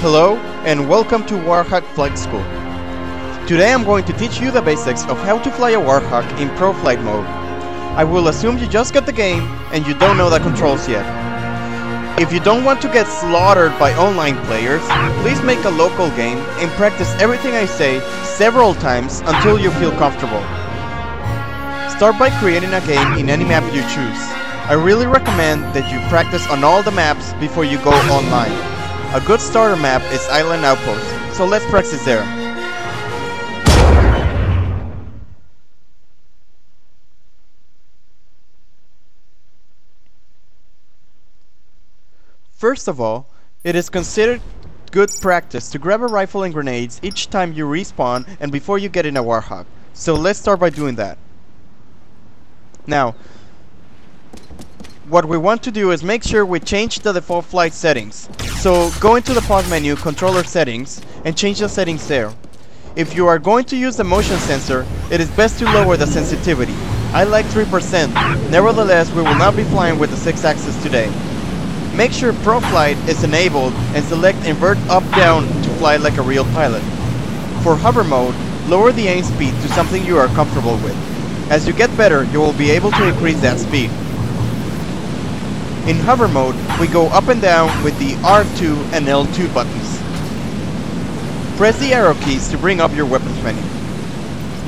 Hello and welcome to Warhawk Flight School. Today I'm going to teach you the basics of how to fly a Warhawk in Pro Flight mode. I will assume you just got the game and you don't know the controls yet. If you don't want to get slaughtered by online players, please make a local game and practice everything I say several times until you feel comfortable. Start by creating a game in any map you choose. I really recommend that you practice on all the maps before you go online. A good starter map is Island Outpost, so let's practice there. First of all, it is considered good practice to grab a rifle and grenades each time you respawn and before you get in a Warhawk. So let's start by doing that. Now, what we want to do is make sure we change the default flight settings. So go into the pause menu, controller settings, and change the settings there. If you are going to use the motion sensor, it is best to lower the sensitivity. I like 3%, nevertheless we will not be flying with the 6-axis today. Make sure Pro Flight is enabled and select invert up-down to fly like a real pilot. For hover mode, lower the aim speed to something you are comfortable with. As you get better, you will be able to increase that speed. In hover mode, we go up and down with the R2 and L2 buttons. Press the arrow keys to bring up your weapons menu.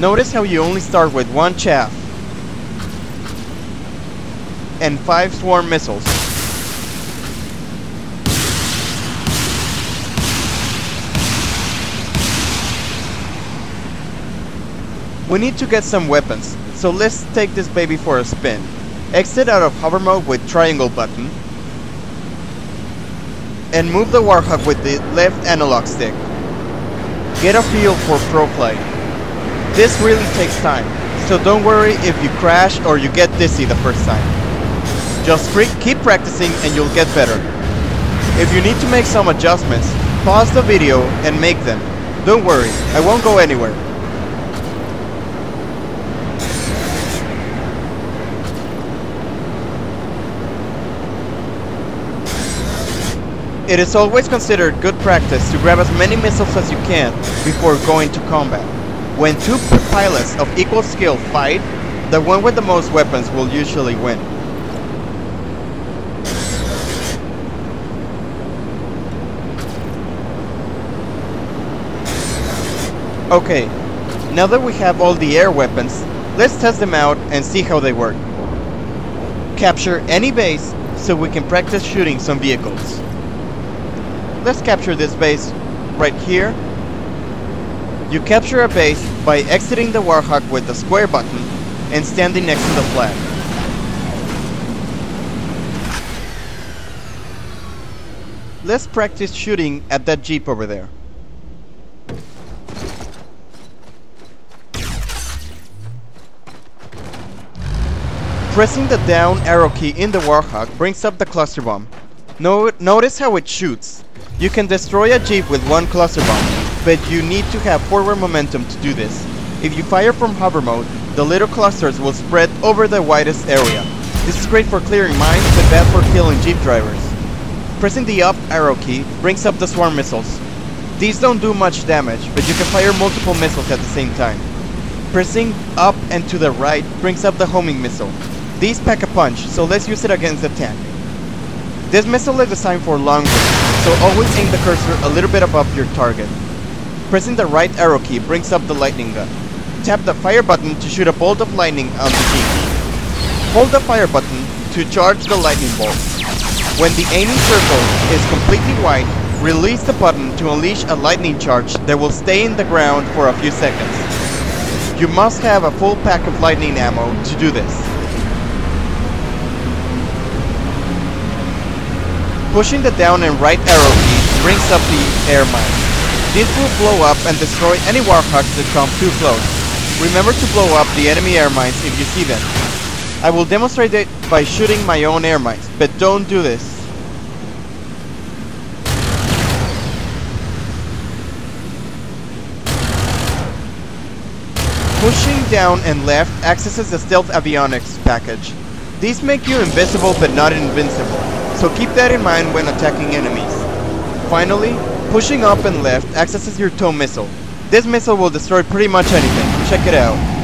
Notice how you only start with one chaff and 5 swarm missiles. We need to get some weapons, so let's take this baby for a spin. Exit out of hover mode with triangle button and move the Warhawk with the left analog stick. Get a feel for Pro Flight. This really takes time, so don't worry if you crash or you get dizzy the first time. Just keep practicing and you'll get better. If you need to make some adjustments, pause the video and make them. Don't worry, I won't go anywhere. It is always considered good practice to grab as many missiles as you can before going to combat. When two pilots of equal skill fight, the one with the most weapons will usually win. Okay, now that we have all the air weapons, let's test them out and see how they work. Capture any base so we can practice shooting some vehicles. Let's capture this base right here. You capture a base by exiting the Warhawk with the square button and standing next to the flag. Let's practice shooting at that jeep over there. Pressing the down arrow key in the Warhawk brings up the cluster bomb. Notice how it shoots. You can destroy a jeep with one cluster bomb, but you need to have forward momentum to do this. If you fire from hover mode, the little clusters will spread over the widest area. This is great for clearing mines, but bad for killing jeep drivers. Pressing the up arrow key brings up the swarm missiles. These don't do much damage, but you can fire multiple missiles at the same time. Pressing up and to the right brings up the homing missile. These pack a punch, so let's use it against the tank. This missile is designed for long range, so always aim the cursor a little bit above your target. Pressing the right arrow key brings up the lightning gun. Tap the fire button to shoot a bolt of lightning on the jeep. Hold the fire button to charge the lightning bolt. When the aiming circle is completely white, release the button to unleash a lightning charge that will stay in the ground for a few seconds. You must have a full pack of lightning ammo to do this. Pushing the down and right arrow key brings up the air mines. These will blow up and destroy any Warhawks that come too close. Remember to blow up the enemy air mines if you see them. I will demonstrate it by shooting my own air mines, but don't do this. Pushing down and left accesses the stealth avionics package. These make you invisible but not invincible, so keep that in mind when attacking enemies. Finally, Pushing up and left accesses your tow missile. This missile will destroy pretty much anything. Check it out.